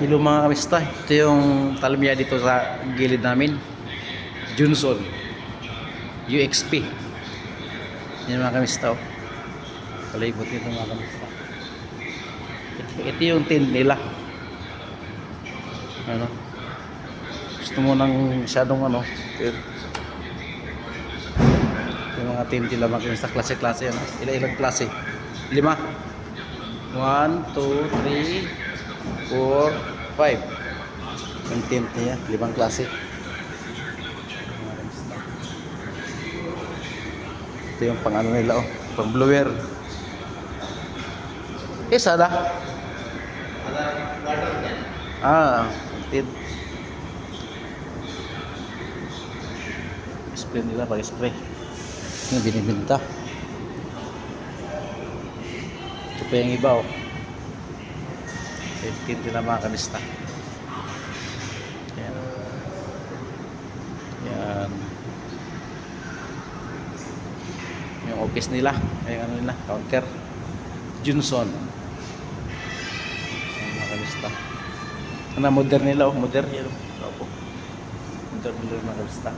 Hello mga kamista, ito yung talmiya dito sa gilid namin. Johnson UXP. Yan mga kamista, oh. Palibot nito mga kamista. Ito yung tent nila. Ano? Gusto mo nang masyadong ano, yung mga tent nila mga kamista, klase-klase yan. Ilang klase? 5. 1, 2, 3, 4, 5. Yung tent niya, 5 klase. Ito yung pang ano nila, oh, pang blower. Sada. Tent. Spray nila, pag spray. Yung binibinta. Ito pa yung iba, oh. Tent nila mga kanista. Yan. Yan. Yung office nila, ay ano nila, counter. Johnson. Yan mga kanista. Ano, modern nila, oh, modern yan. Opo. Modern nila mga kanista.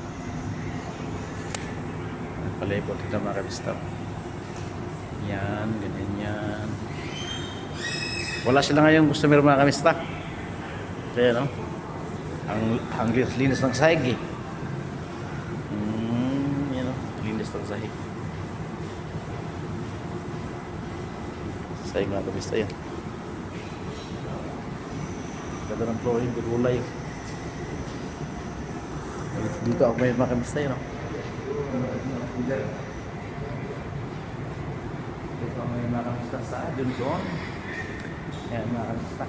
Palibot ito mga kanista. Yan, ganyan yan. Wala sila ngayong customer mga kanista. Kaya no, ang linis ng sahig eh. Yan o, linis ng sahig. Sahig mga kanista yan. Ganda ng flooring, gulay. Dito ako may mga kanista yan o. Dito ako may mga kanista sa Johnson. Ayan mga kanista.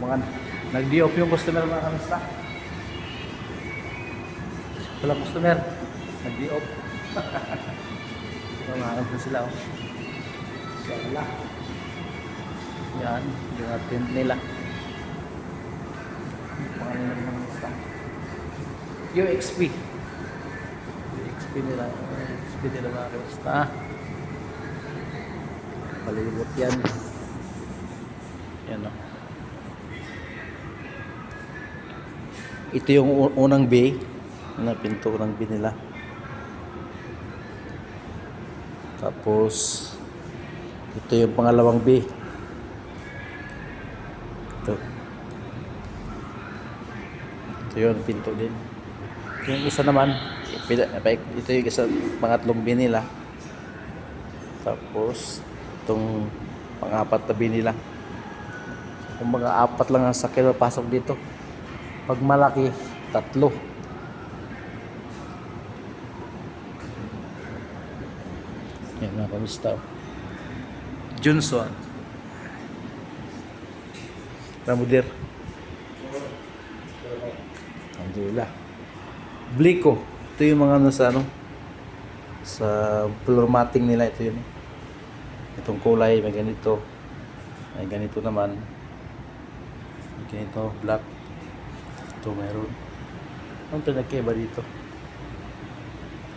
Mga nag-di-off yung customer mga kanista. Walang customer, nag-di-off. Mga kanista sila oh. Wala. Yan, yung tent nila. Pangalan ng mga kanista. UXP. UXP nila. UXP nila mga kanista. Palibot yan. Yan o. Ito yung unang bay na pinto ng bay nila. Tapos ito yung pangalawang bay. Ito yung pinto din. Yung isa naman, ito yung isa, pangatlong bay nila. Tapos itong pang-apat na bay nila. Kung mga 4 lang ang sakyan na pasok dito. Pag malaki, 3. Yan mga kamista. Johnson. Ramudir. Alhamdulillah. Blico. Ito yung mga ano sa ano. Sa floor matting nila. Ito yun. Itong kulay, may ganito. May ganito naman. May ganito, black. Ito mayroon. Ang pinagkaiba dito?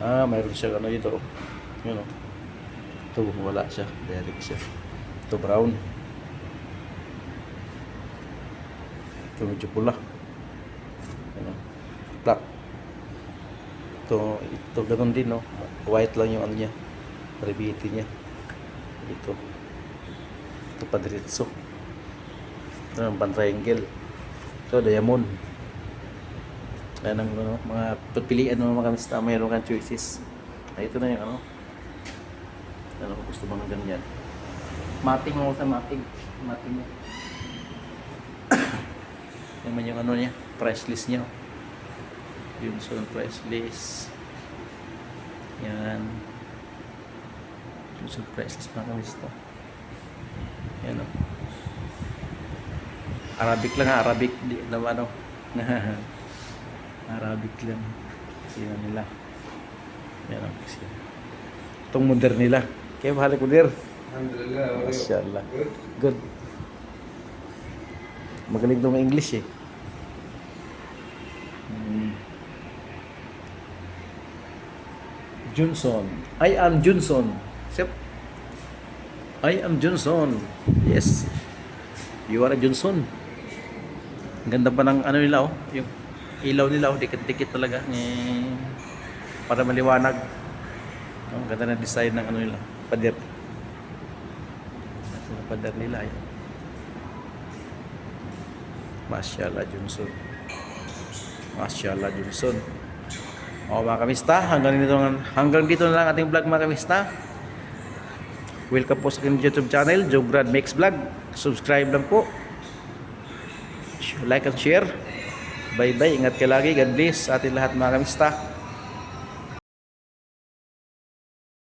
Mayroon siya ano dito. Yun o. Ito wala siya. Derek siya. Ito brown. Ito medyo pula. Ano? Black. Ito ganun din no. White lang yung ano niya. Revity niya. Ito padiretso. Ito ang pan-triangle. Ito diamond. Ayan ang ano, mga pagpilian mo mga kamista, mayroon kang choices. Ito na yung ano gusto mo ng ganyan. Mating mo sa mating niya. Naman yung ano niya, price list niya. Yun so price list. Yan. Yun so price list mga kamista. Yan o. Arabic lang ha, Arabic di naman ano. Arabic lang. Sino nila. Yan o. Itong modern nila. Kaya mahal ko dir. Alhamdulillah. Masyaallah. Good. Magaling daw ng English eh. Johnson. I am Johnson. Sip. I am Johnson. Yes. Yuara Johnson. Ang ganda pa ng ano nila oh, yung ilaw nila oh, dikit-dikit talaga. Para maliwanag. Ang ganda ng design ng ano nila, pader. Ito na pader nila eh. Mashallah Johnson. Mashallah Johnson. O mga kamista, hanggang dito na lang ating vlog mga kamista. Welcome po sa aking YouTube channel, Jograd Makes Vlog. Subscribe lang po. Like and share. Bye bye. Ingat ka lagi. God bless sa ating lahat mga kamista.